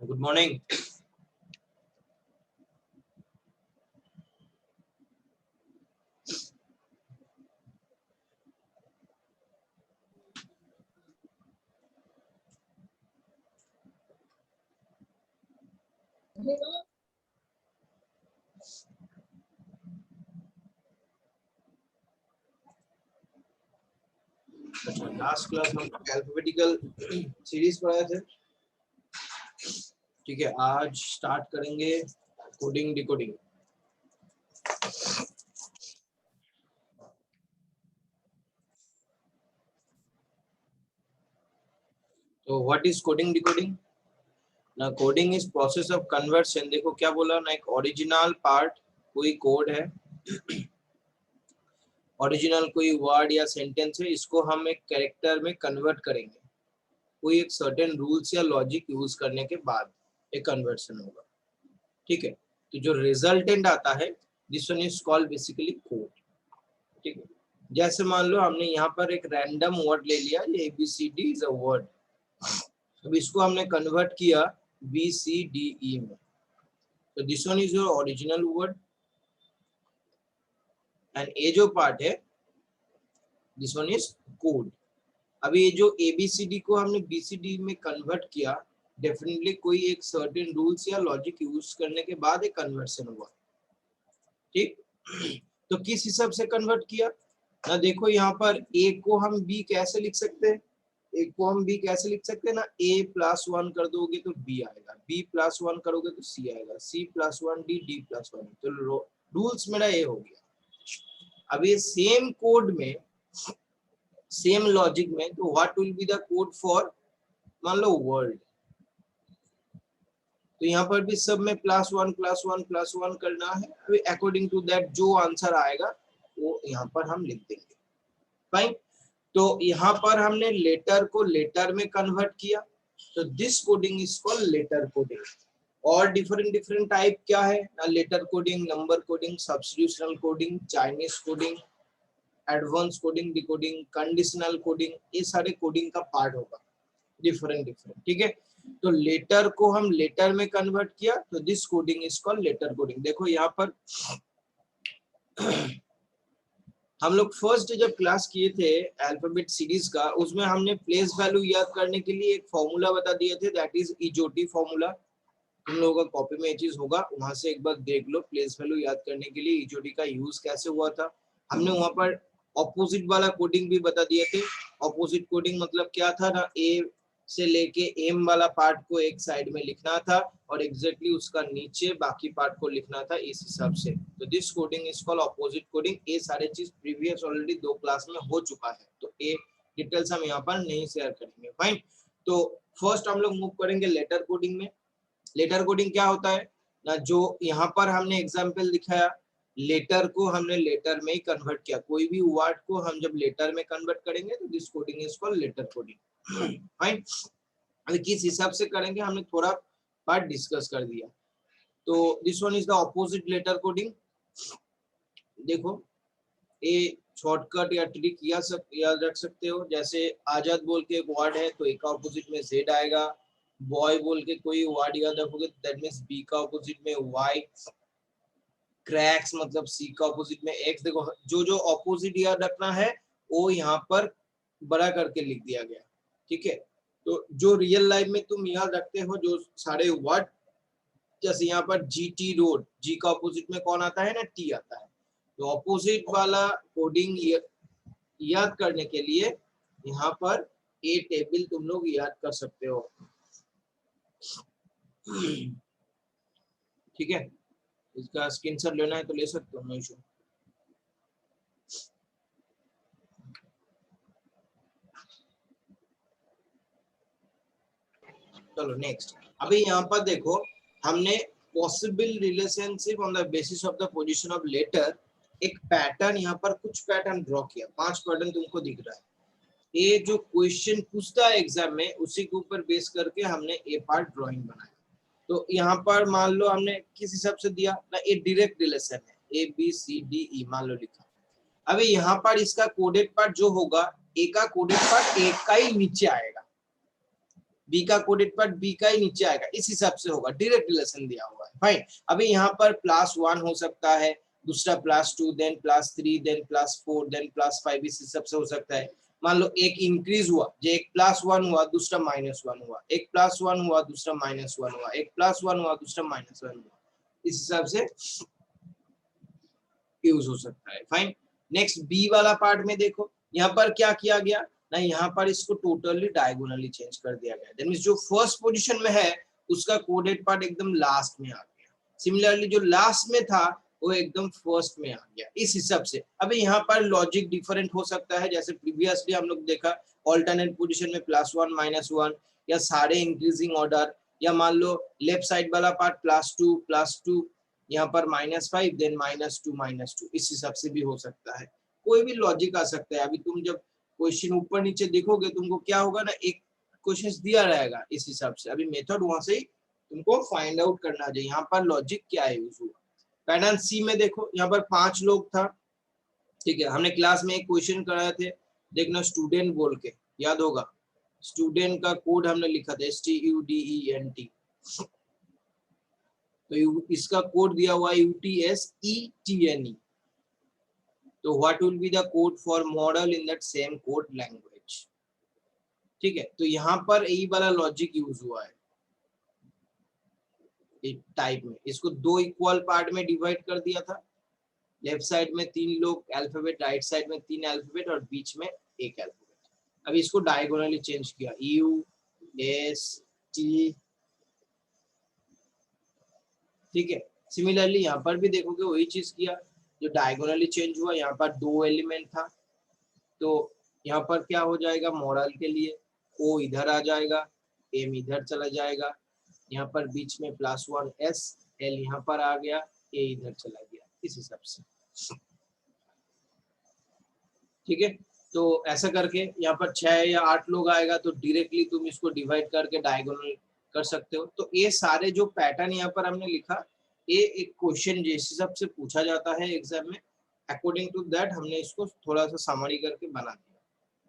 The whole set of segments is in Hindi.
Good morning. अच्छा, लास्ट क्लास हम अल्फाबेटिकल सीरीज पढ़ाए थे। ठीक है, आज स्टार्ट करेंगे कोडिंग डिकोडिंग। तो व्हाट इज कोडिंग डिकोडिंग? ना coding is process of conversion. देखो क्या बोला ना, एक ओरिजिनल पार्ट कोई कोड है, ओरिजिनल कोई वर्ड या सेंटेंस है, इसको हम एक कैरेक्टर में कन्वर्ट करेंगे। कोई एक सर्टेन रूल्स या लॉजिक यूज करने के बाद एक कन्वर्शन होगा। ठीक है, तो जो रिजल्टेंट आता है this one is called basically code. ठीक है, जैसे मान लो हमने यहाँ पर एक रैंडम वर्ड ले लिया, ये ABCD इज अ वर्ड। अब इसको हमने कन्वर्ट किया BCDE में, तो this one is your original word and ये जो पार्ट है दिस वन इज कोड। अभी ये जो ABCD को हमने BCD में कन्वर्ट किया, डेफिनेटली कोई एक सर्टेन रूल्स या लॉजिक यूज करने के बाद एक कन्वर्शन हुआ। ठीक, तो किस हिसाब से कन्वर्ट किया ना, देखो यहाँ पर A को हम B कैसे लिख सकते हैं, A को हम B कैसे लिख सकते हैं ना, A+1 कर दोगे तो B आएगा, B+1 करोगे तो C आएगा, C+1 D+1। तो रूल्स मेरा ये हो गया। अब ये सेम कोड में, सेम लॉजिक में, तो what will be the code for मान लो वर्ल्ड, तो यहाँ पर भी सब में +1 करना है। अभी अकॉर्डिंग टू दैट जो आंसर आएगा वो यहाँ पर हम लिख देंगे। फाइन, तो यहाँ पर हमने लेटर को लेटर में कन्वर्ट किया, तो this coding is called letter coding. और डिफरेंट टाइप क्या है ना, letter coding, number coding, substitutional coding, Chinese coding, advance coding, decoding, conditional coding, ये सारे कोडिंग का पार्ट होगा डिफरेंट। ठीक है, तो लेटर को हम लेटर में कन्वर्ट किया, तो this coding is called letter coding. देखो यहाँ पर हम लोग फर्स्ट जब क्लास किए थे अल्फाबेट सीरीज का, उसमें हमने प्लेस वैल्यू याद करने के लिए एक फॉर्मूला बता दिए थे, दैट इज इजोटी फॉर्मूला। तुम लोगों का कॉपी में ये चीज होगा, वहां से एक बार देख लो। प्लेस वैल्यू याद करने के लिए इजोटी का यूज कैसे हुआ था। हमने वहां पर ऑपोजिट वाला कोडिंग भी बता दिए थे। ऑपोजिट कोडिंग मतलब क्या था ना, ए से लेके एम वाला पार्ट को एक साइड में लिखना था और एग्जैक्टली उसका नीचे बाकी पार्ट को लिखना था, इस हिसाब से। तो this coding is called opposite coding. ये सारे चीज प्रीवियस ऑलरेडी 2 क्लास में हो चुका है, तो ये डिटेल्स हम यहाँ पर नहीं शेयर करेंगे। फाइन, तो फर्स्ट हम लोग मूव करेंगे लेटर कोडिंग में। लेटर कोडिंग क्या होता है ना, जो यहाँ पर हमने एग्जाम्पल दिखाया, लेटर को हमने लेटर में ही कन्वर्ट किया। कोई भी वर्ड को हम जब लेटर में कन्वर्ट करेंगे तो this coding is called letter coding. Fine, अभी किस हिसाब से करेंगे हमने थोड़ा पार्ट डिस्कस कर दिया। तो this one is the opposite letter coding. देखो ये शॉर्टकट या ट्रिक याद रख सकते हो। जैसे आजाद बोल के एक वर्ड है, तो ए का ऑपोजिट में जेड आएगा। बॉय बोल के कोई वर्ड याद रखोगे, दैट मींस बी का ऑपोजिट में वाई। क्रैक्स मतलब सी का ऑपोजिट में एक्स। देखो जो जो ऑपोजिट याद रखना है वो यहाँ पर बड़ा करके लिख दिया गया। ठीक है, तो जो रियल लाइफ में तुम याद रखते हो जो सारे वर्ड, जैसे यहाँ पर GT रोड, जी का ऑपोजिट में कौन आता है ना, टी आता है। तो ऑपोजिट वाला कोडिंग याद करने के लिए यहाँ पर ए टेबल तुम लोग याद कर सकते हो। ठीक है, इसका स्क्रीनशॉट लेना है तो ले सकते हो, नो इशू। चलो नेक्स्ट। अभी यहाँ पर देखो हमने possible relationship on the basis of the position of letter, एक पैटर्न यहाँ पर कुछ पैटर्न ड्रॉ किया। 5 पैटर्न तुमको दिख रहा है। ये जो क्वेश्चन पूछता है एग्जाम में उसी के ऊपर बेस करके हमने ए पार्ट ड्राइंग बनाया। तो यहाँ पर मान लो हमने किस हिसाब से दिया ना, ये डायरेक्ट रिलेशन है, ABCDE मान लो लिखा। अभी यहाँ पर इसका कोडेड पार्ट जो होगा, ए का कोडेड पार्ट एक का ही नीचे आएगा। बी का कोडेड पार्ट बी का ही नीचे आएगा, इस हिसाब से होगा, डायरेक्ट रिलेशन दिया हुआ है। फाइन, अभी यहाँ पर +1 हो सकता है, दूसरा +2, देन +3, देन +4, देन +5, इस हिसाब से हो सकता है। मान लो एक इंक्रीज हुआ, जो एक +1 हुआ, दूसरा -1 हुआ, एक +1 हुआ, दूसरा -1 हुआ, एक +1 हुआ, दूसरा -1 हुआ, इस हिसाब से यूज हो सकता है। फाइन, नेक्स्ट बी वाला पार्ट में देखो, यहाँ पर क्या किया गया ना, यहाँ पर इसको टोटली डायगोनली चेंज कर दिया गया। दैट मींस जो फर्स्ट पोजीशन में है उसका कोडेड पार्ट एकदम लास्ट में आ गया, सिमिलरली जो लास्ट में था वो एकदम फर्स्ट में आ गया, इस हिसाब से। अभी यहाँ पर लॉजिक डिफरेंट हो सकता है, जैसे प्रीवियसली हम लोग देखा ऑल्टरनेट पोजीशन में +1 -1, या सारे इंक्रीजिंग ऑर्डर, या मान लो लेफ्ट साइड वाला पार्ट +2 यहाँ पर -5, देन -2 इस हिसाब से भी हो सकता है। कोई भी लॉजिक आ सकता है। अभी तुम जब क्वेश्चन ऊपर नीचे देखोगे, तुमको क्या होगा ना, एक क्वेश्चन दिया रहेगा इस हिसाब से, अभी मेथड वहां से ही तुमको फाइंड आउट करना चाहिए यहाँ पर लॉजिक क्या है यूज हुआ। पैटर्न सी में देखो, यहाँ पर 5 लोग था, ठीक है, हमने क्लास में एक क्वेश्चन कराए थे, देखना स्टूडेंट बोल के, याद होगा, स्टूडेंट का कोड हमने लिखा था STUDENT, तो इसका कोड दिया हुआ है UTSETNE, तो what will be the code for model in that same code language. ठीक है, तो यहाँ पर यही वाला लॉजिक यूज हुआ है टाइप में, इसको 2 इक्वल पार्ट में डिवाइड कर दिया था, लेफ्ट साइड में 3 लोग अल्फाबेट, राइट साइड में 3 अल्फाबेट और बीच में एक अल्फाबेट। अभी इसको डायगोनली चेंज किया, UST, ठीक है। सिमिलरली यहाँ पर भी देखोगे वही चीज किया, जो डायगोनली चेंज हुआ, यहाँ पर 2 एलिमेंट था, तो यहाँ पर क्या हो जाएगा, मॉडल के लिए O इधर आ जाएगा, M इधर चला जाएगा, यहाँ पर बीच में +1 S, L यहाँ पर आ गया, A इधर चला गया, इस हिसाब से। ठीक है, तो ऐसा करके यहाँ पर 6 या 8 लोग आएगा, तो डायरेक्टली तुम इसको डिवाइड करके डायगोनल कर सकते हो। तो ये सारे जो पैटर्न यहाँ पर हमने लिखा, ये एक क्वेश्चन जिस हिसाब से पूछा जाता है एग्जाम में, अकॉर्डिंग टू दैट हमने इसको थोड़ा सा समरी करके बना दिया।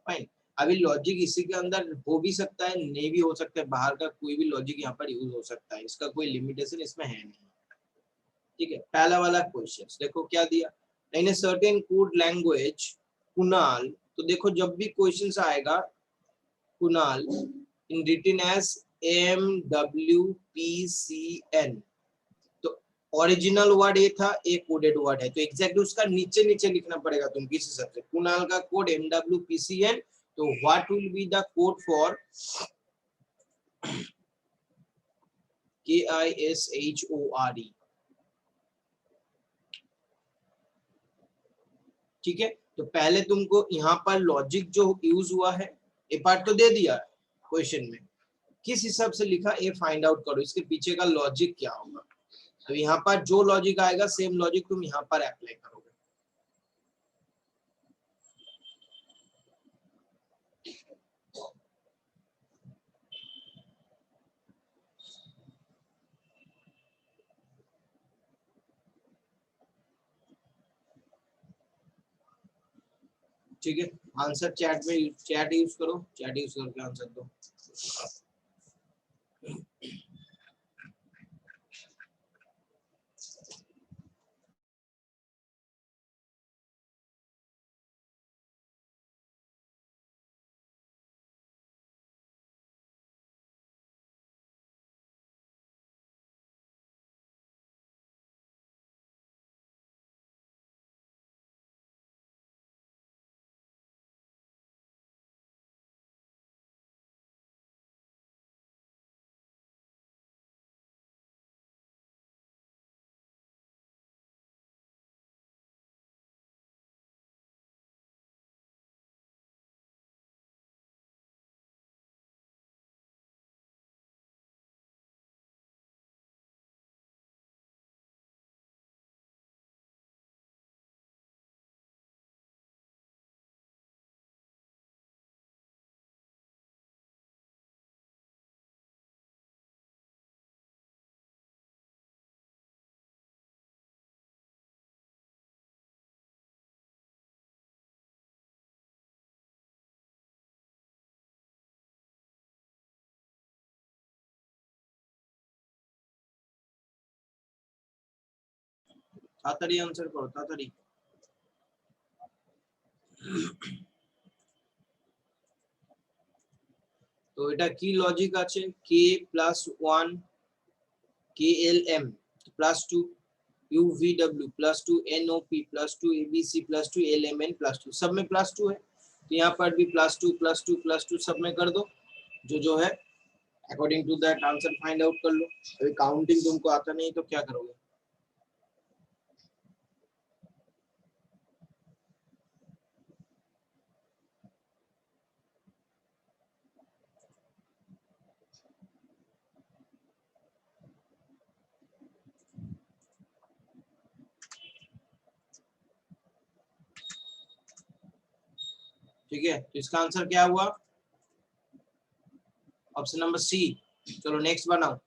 फाइन, अभी लॉजिक इसी के अंदर हो भी सकता है, नहीं भी हो सकता है, बाहर का कोई भी लॉजिक यहाँ पर यूज हो सकता है, इसका कोई लिमिटेशन इसमें है नहीं। ठीक है, पहला वाला क्वेश्चन देखो क्या दिया, in a certain code language Kunal, तो देखो जब भी क्वेश्चन आएगा Kunal in written as MWPCN, तो ओरिजिनल वर्ड ये था, एक कोडेड वर्ड है, तो एग्जैक्टली उसका नीचे नीचे लिखना पड़ेगा तुम किस हिसाब से, कुणाल का कोड MWPCN, तो what will be the code for KISHORE। ठीक है, तो पहले तुमको यहाँ पर लॉजिक जो यूज हुआ है, ये पार्ट तो दे दिया क्वेश्चन में, किस हिसाब से लिखा ये फाइंड आउट करो, इसके पीछे का लॉजिक क्या होगा। तो यहाँ पर जो लॉजिक आएगा सेम लॉजिक तुम यहाँ पर अप्लाई करोगे। ठीक है, आंसर चैट में, चैट यूज करो, चैट यूज करके आंसर दो। তাড়াতাড়ি आंसर করো তাড়াতাড়ি। তো এটা কি লজিক আছে, k + 1 KLM +2 UVW +2 NOP +2 ABC +2 LMN +2, सब में +2 है, तो यहाँ पर भी +2 +2 +2 सब में कर दो, जो है according to that answer find out कर लो। अभी काउंटिंग तुमको आता नहीं तो क्या करोगे? ठीक है, तो इसका आंसर क्या हुआ? Option number C. चलो नेक्स्ट बनाओ।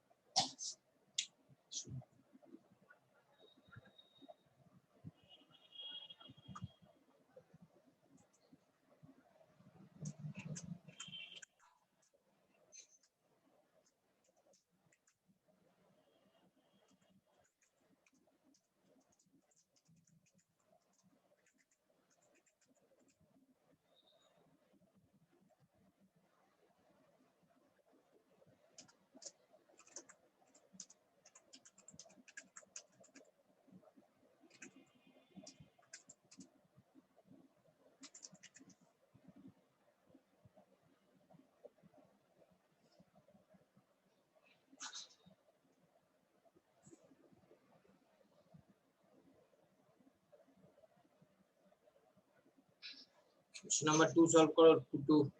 क्वेश्चन नंबर 2 सॉल्व करो। 2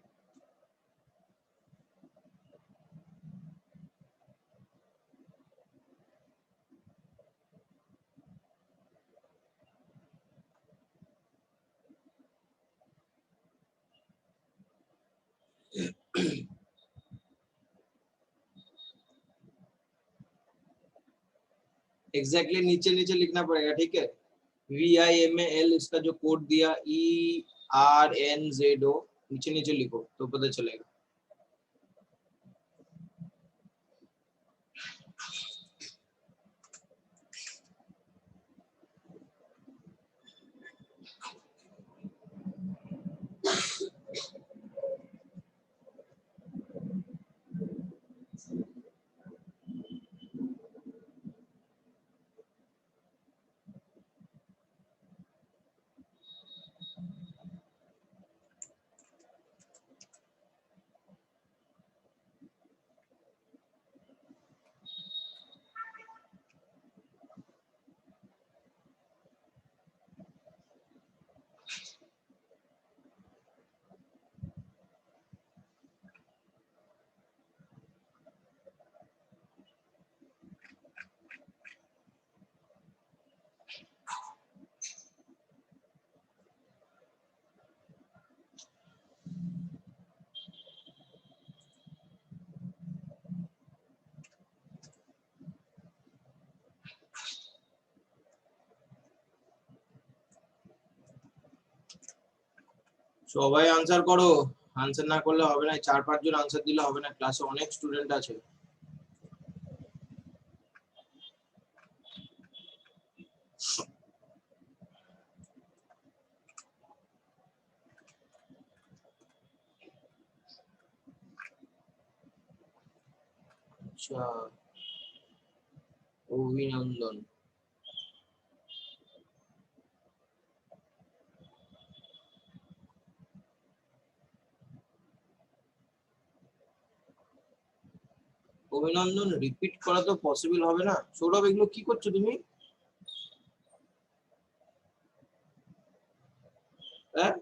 एग्जैक्टली नीचे नीचे लिखना पड़ेगा, ठीक है। VIMAL इसका जो कोड दिया ERNZO, नीचे नीचे लिखो तो पता चलेगा। সবাই আনসার করো, আনসার না করলে হবে না, 4-5 জন আনসার দিলে হবে না, ক্লাসে অনেক স্টুডেন্ট আছে। আচ্ছা, অভিনন্দন। অভিনন্দন রিপিট করা তো পসিবল হবে না। সৌরভ এগুলো কি করছো তুমি? হ্যাঁ,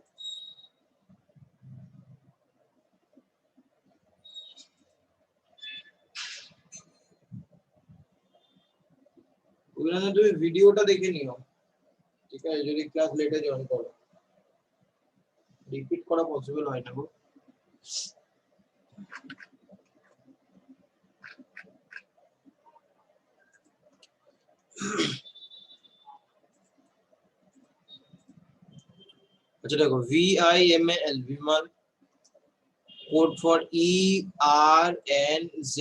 অভিনন্দন তুমি ভিডিওটা দেখে নিও, ঠিক আছে, যদি ক্লাস লেটে জয়েন করো। রিপিট করা পসিবল হয় না গো। अच्छा देखो, VIMAL Vimal, code for ERNZO।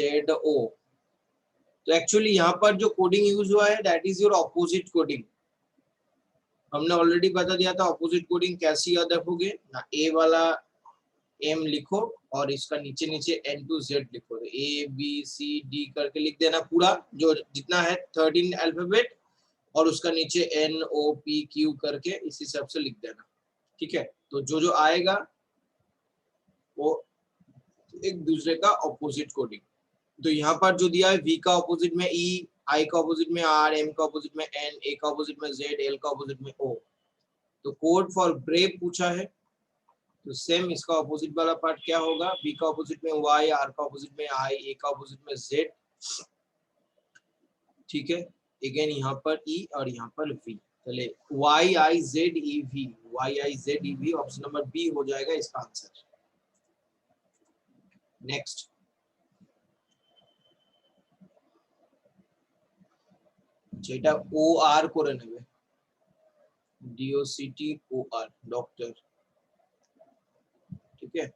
तो एक्चुअली यहाँ पर जो कोडिंग यूज हुआ है that is your opposite coding. हमने ऑलरेडी बता दिया था ऑपोजिट कोडिंग कैसी याद रखोगे ना, ए वाला एम लिखो और इसका नीचे नीचे एन टू जेड लिखो, तो ए बी सी डी करके लिख देना पूरा जो जितना है 13 अल्फाबेट, और उसका नीचे एन ओ पी क्यू करके इस हिसाब से लिख देना, ठीक है। तो जो जो आएगा वो एक दूसरे का ऑपोजिट कोडिंग। तो यहाँ पर जो दिया है वी का ऑपोजिट में ई, आई का ऑपोजिट में आर, एम का ऑपोजिट में एन, ए का ऑपोजिट में जेड, एल का ऑपोजिट में ओ। तो कोड फॉर ब्रेव पूछा है, तो सेम इसका ऑपोजिट वाला पार्ट क्या होगा, बी का ऑपोजिट में वाई, आर का ऑपोजिट में आई, ए का ऑपोजिट में जेड, ठीक है। अगेन यहाँ पर ई और यहाँ पर वी, चले Y I Z E V, Y I Z E V, option number B हो जाएगा इसका आंसर। नेक्स्ट, যেটা ও আর করে নেবে, DOCT OR डॉक्टर, ठीक है,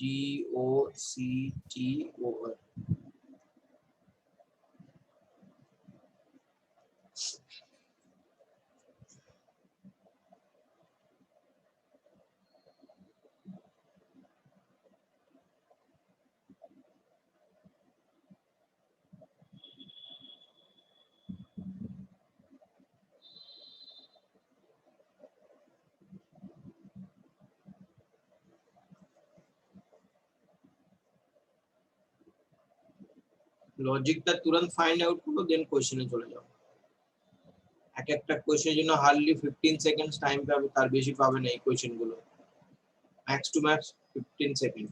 DOCTOR। লজিকটা তুরন্ত ফাইন্ড আউট করো, দেন কোশ্চেনে চলে যাও। এক একটা কোশ্চেনের জন্য হার্ডলি 15 সেকেন্ডস টাইম পাবে, তার বেশি পাবে না এই কোশ্চেনগুলো, ম্যাক্স টু ম্যাক্স 15 সেকেন্ড।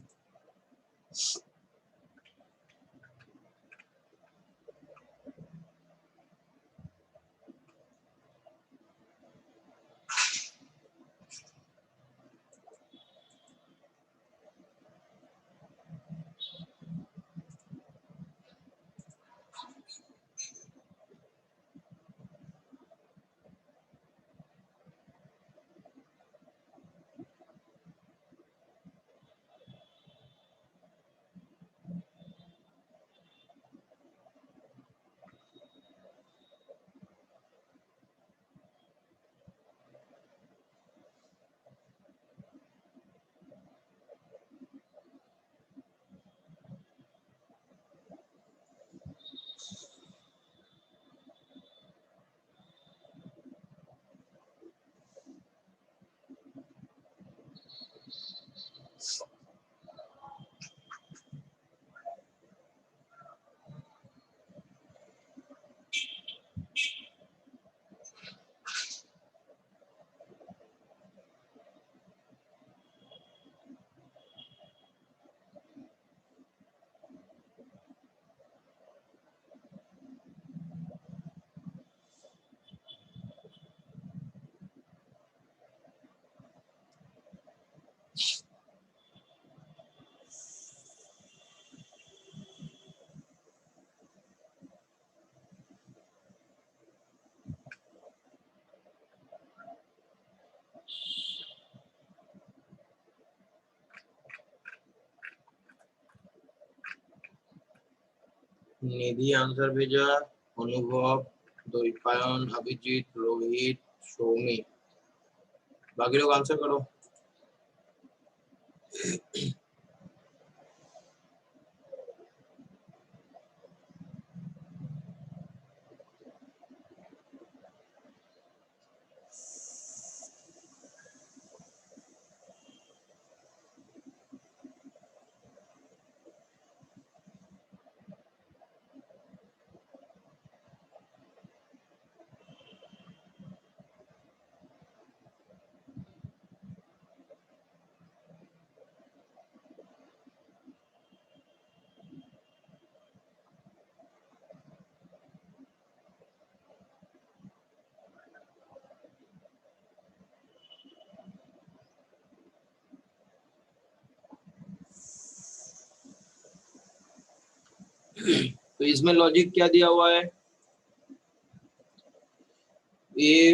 निधि आंसर भेजा, अनुभव, द्वैपायन, अभिजीत, रोहित, सौमी, बाकी लोग आंसर करो। तो इसमें लॉजिक क्या दिया हुआ है,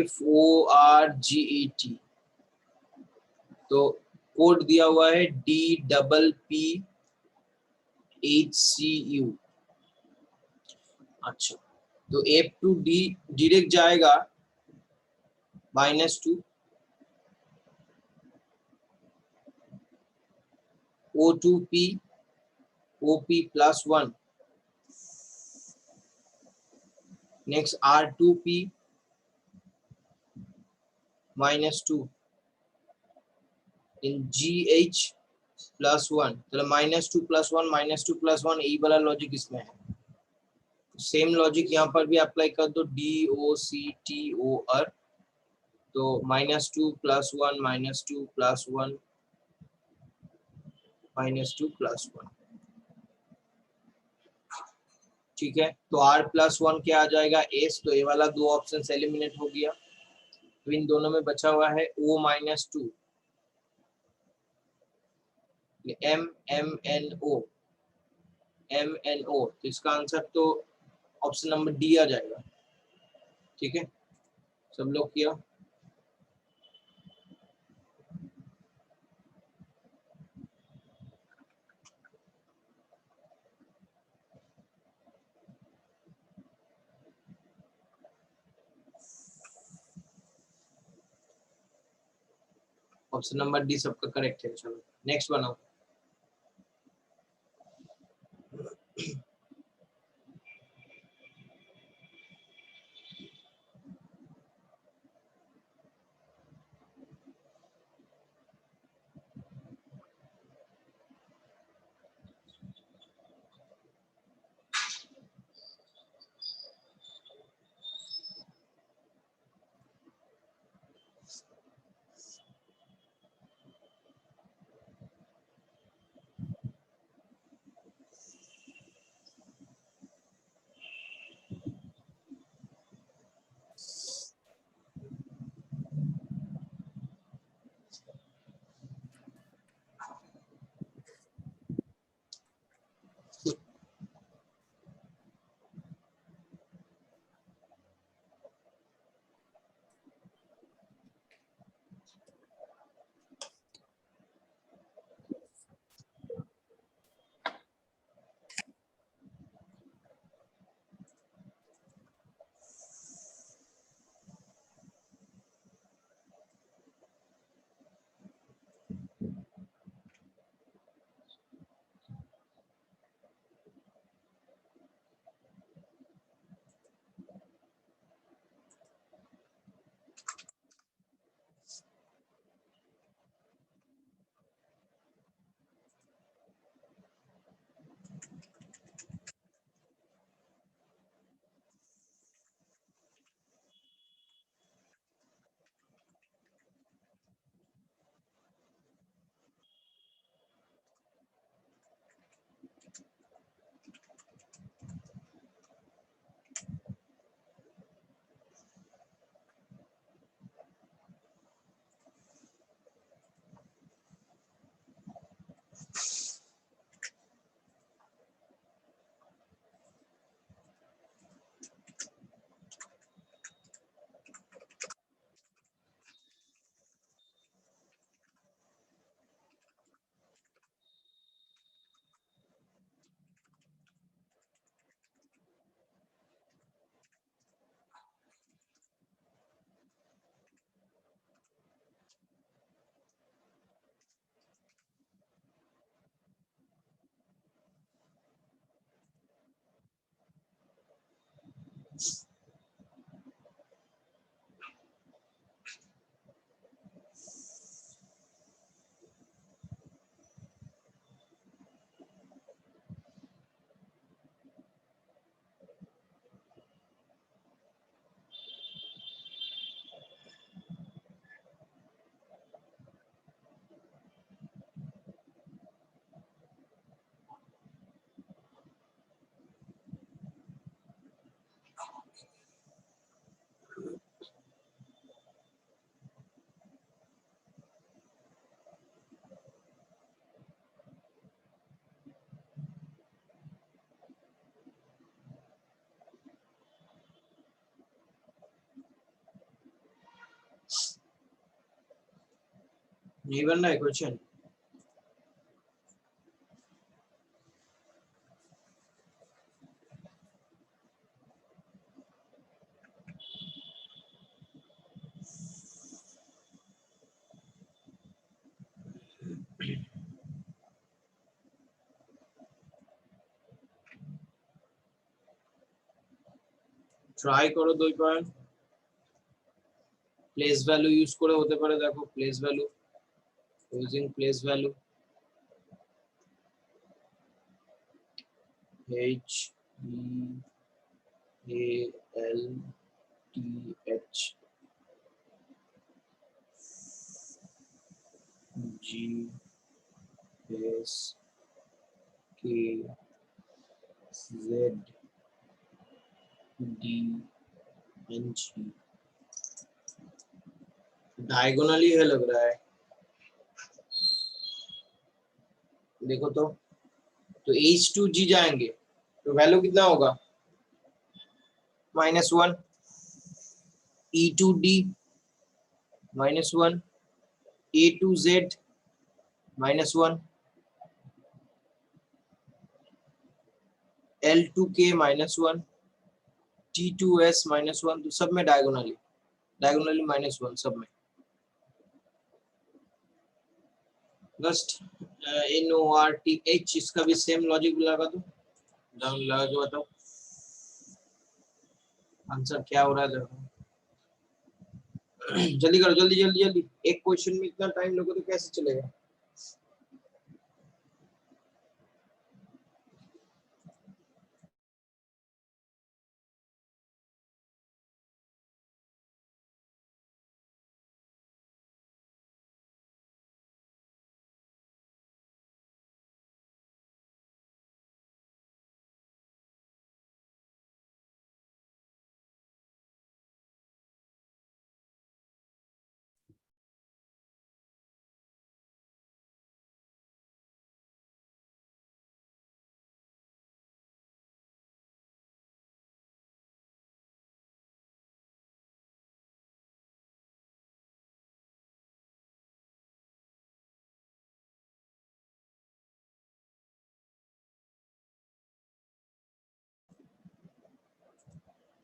FORGET, तो कोड दिया हुआ है DPPHCU। अच्छा, तो F to D डायरेक्ट जाएगा -2 O2P OP +1, next R2P -2 in GH +1, चलो -2 +1 -2 +1 यही वाला लॉजिक इसमें है। सेम लॉजिक यहाँ पर भी अप्लाई कर दो, DOCTOR, तो -2 +1 -2 +1 -2 +1, ठीक है। तो R+1 क्या आ जाएगा S, तो ये वाला दो ऑप्शन एलिमिनेट हो गया। तो इन दोनों में बचा हुआ है O-2, MNO, तो इसका आंसर तो ऑप्शन नंबर डी आ जाएगा, ठीक है। सब लोग किया? ऑप्शन नंबर डी सबका करेक्ट है। चलो नेक्स्ट बनाओ। नहीं बन रहा है क्वेश्चन? ট্রাই করো 2 পয়েন্ট প্লেস ভ্যালু ইউজ করে হতে পারে দেখো place value using place value H E A L T H G S K Z D N G diagonally है लग रहा है देखो तो H2G जाएंगे तो वैल्यू कितना होगा -1 E2D -1 A2Z -1 L2K -1 T2S -1 तो सब में डायगोनली -1 सब में जस्ट NORTH इसका भी सेम लॉजिक लगा दो लगा के बताओ आंसर क्या हो रहा है देखो जल्दी करो जल्दी जल्दी जल्दी एक क्वेश्चन में इतना टाइम लोगे तो कैसे चलेगा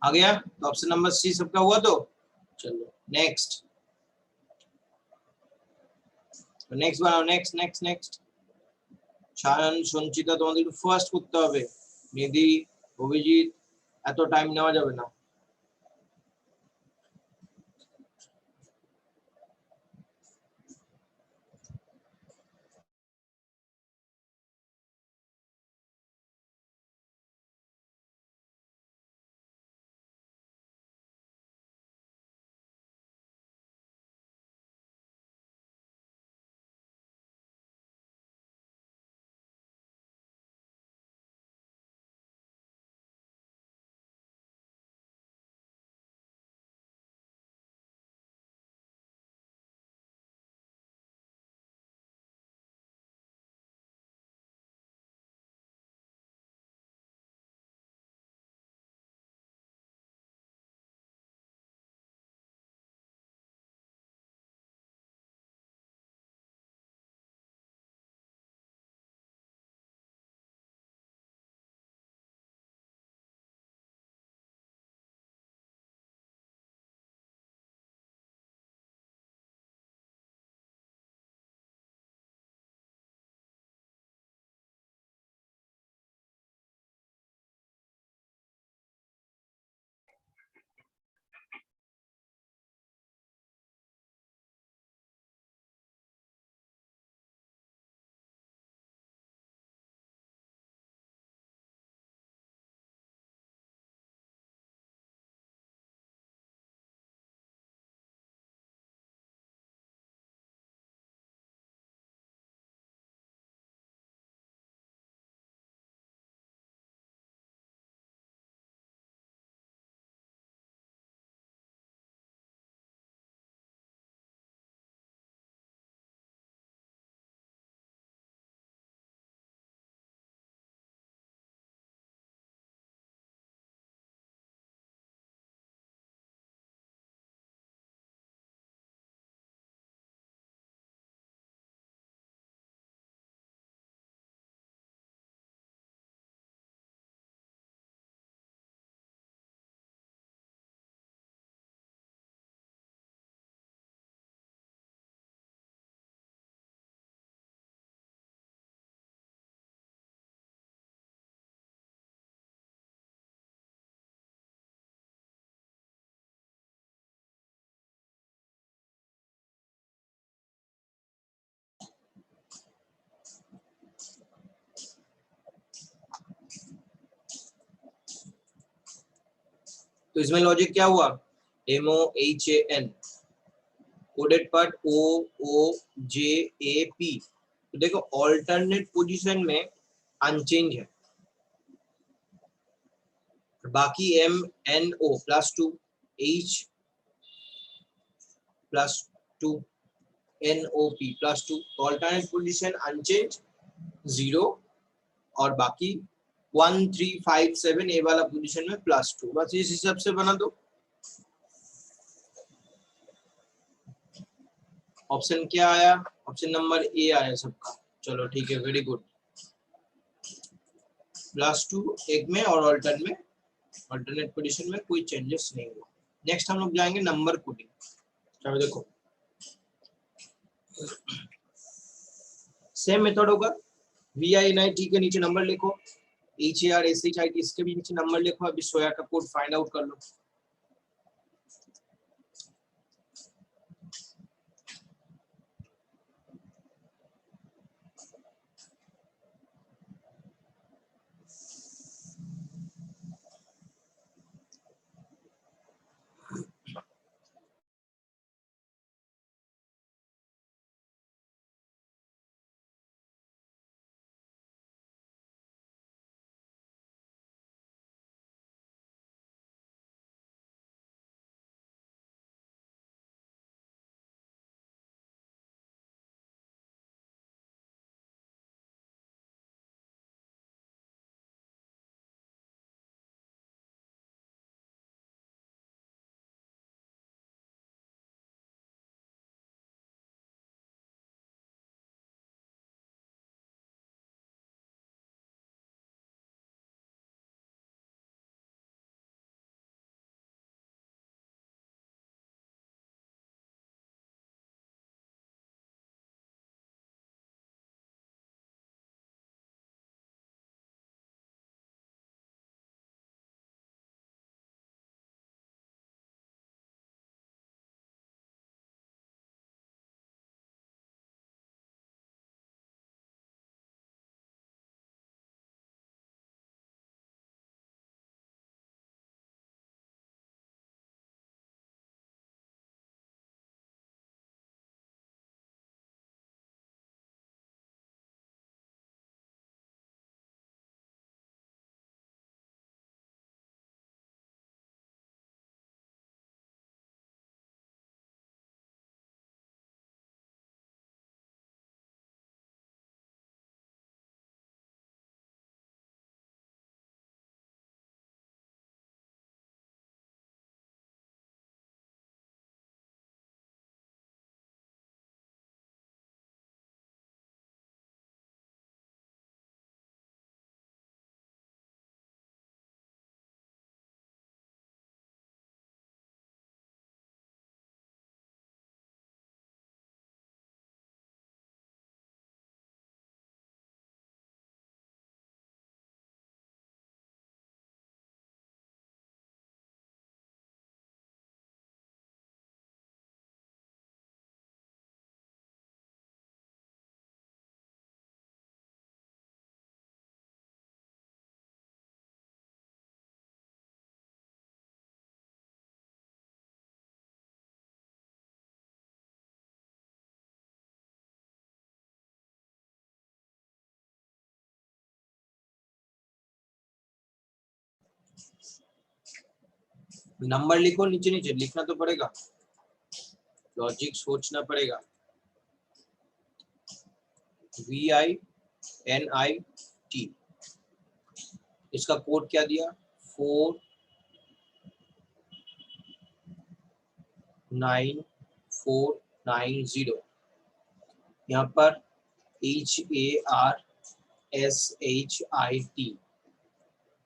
आ गया तो ऑप्शन नंबर सी सबका हुआ तो चलो नेक्स्ट नेक्स्ट बनाओ next next next Shayan Sanchita তোমাদের একটু ফাস্ট করতে হবে নিধি অভিজিৎ এত টাইম নেওয়া যাবে না तो इसमें लॉजिक क्या हुआ, MOHAN, कोडेड पार्ट OOJAP। तो देखो ऑल्टरनेट पोजीशन में अनचेंज है, बाकी MNO +2, H +2, NOP +2, alternate position unchange 0, और बाकी 1 3 5 7 ए वाला पोजीशन में +2। बस इस हिसाब से बना दो। ऑप्शन क्या आया, ऑप्शन नंबर ए आया सबका। चलो ठीक है, वेरी गुड। +2 एक में और अल्टरनेट पोजीशन में कोई चेंजेस नहीं हुआ। नेक्स्ट हम लोग जाएंगे नंबर कोडिंग। चलो देखो, सेम मेथड होगा। VINIT के नीचे नंबर लिखो, HARSHIT इसके भी नीचे नंबर लिखो। अभी सोया का कोड फाइंड आउट कर लो। नंबर लिखो, नीचे नीचे लिखना तो पड़ेगा, लॉजिक सोचना पड़ेगा। VINIT, इसका कोड क्या दिया, 49490। यहाँ पर HARSHIT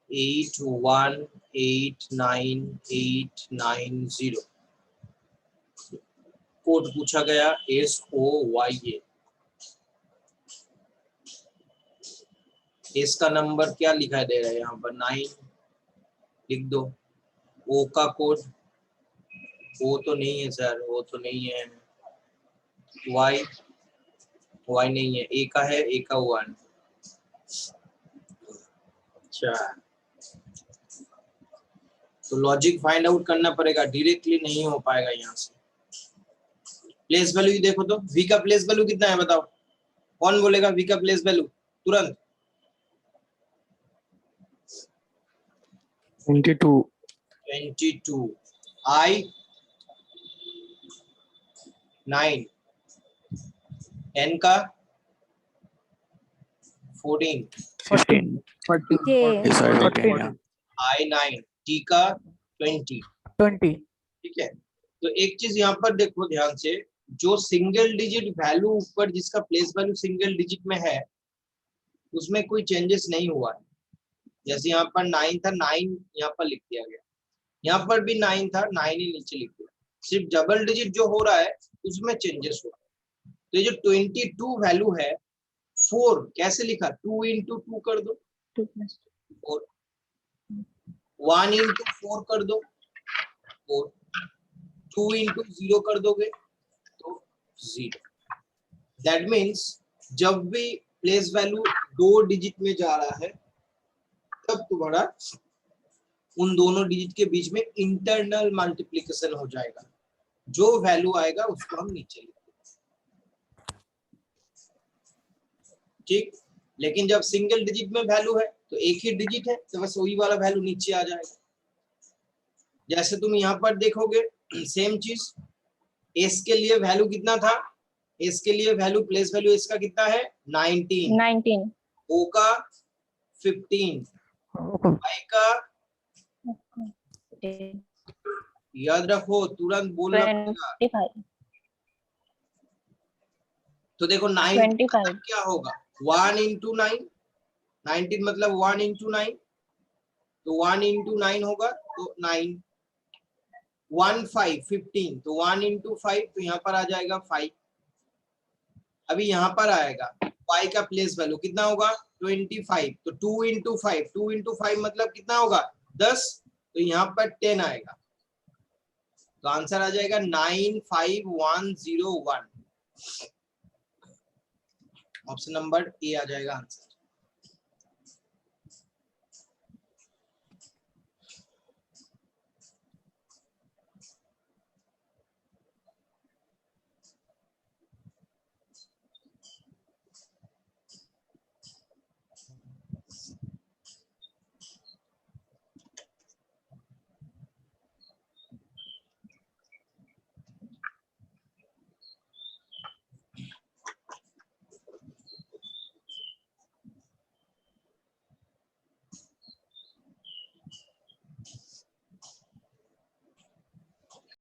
818989 कोड पूछा गया, SOYA। इसका नंबर क्या लिखा दे रहा है यहाँ पर, 9 लिख दो। O का कोड, O तो नहीं है सर, O तो नहीं है। Y नहीं है, A का है, A का 1। अच्छा, तो लॉजिक फाइंड आउट करना पड़ेगा, डायरेक्टली नहीं हो पाएगा यहाँ से। प्लेस वैल्यू देखो तो v का प्लेस वैल्यू कितना है बताओ, कौन बोलेगा v का प्लेस वैल्यू तुरंत? 22 I 9 n का 14 I 9 t का 20। ठीक है, तो एक चीज यहाँ पर देखो ध्यान से, जो सिंगल डिजिट वैल्यू ऊपर जिसका प्लेस वैल्यू सिंगल डिजिट में है उसमें कोई चेंजेस नहीं हुआ है। जैसे यहाँ पर 9 था, 9 यहाँ पर लिख दिया गया, यहाँ पर भी 9 था, 9 ही नीचे लिख दिया। सिर्फ डबल डिजिट जो हो रहा है उसमें चेंजेस हुआ। तो ये जो 22 वैल्यू है, 4 कैसे लिखा, 2 into 2 कर दो, 4, 1 into 4 कर दो 4, 2 into 0 कर दोगे तो 0। दैट मीन्स जब भी प्लेस वैल्यू 2 डिजिट में जा रहा है तब तुम्हारा उन दोनों डिजिट के बीच में इंटरनल मल्टीप्लिकेशन हो जाएगा, जो वैल्यू आएगा उसको हम नीचे लिखेंगे। ठीक, लेकिन जब सिंगल डिजिट में वैल्यू है तो एक ही डिजिट है तो बस वही वाला वैल्यू नीचे आ जाएगा। जैसे तुम यहाँ पर देखोगे सेम चीज, एस के लिए वैल्यू कितना था, एस के लिए वैल्यू प्लेस वैल्यू एस का कितना है 19, ओ का 15, वाई का याद रखो तुरंत बोलना पड़ेगा। तो देखो 9 मतलब क्या होगा, 1 into 9, 19 मतलब 1 into 9, तो 1 into 9 होगा तो 9, 1 5 15 तो 1 into 5 तो यहाँ पर आ जाएगा 5। अभी यहाँ पर आएगा y का प्लेस वैल्यू कितना होगा 25, तो 2 into 5, 2 into 5 मतलब कितना होगा 10, तो यहाँ पर 10 आएगा, तो आंसर आ जाएगा 95101। ऑप्शन नंबर ए आ जाएगा आंसर।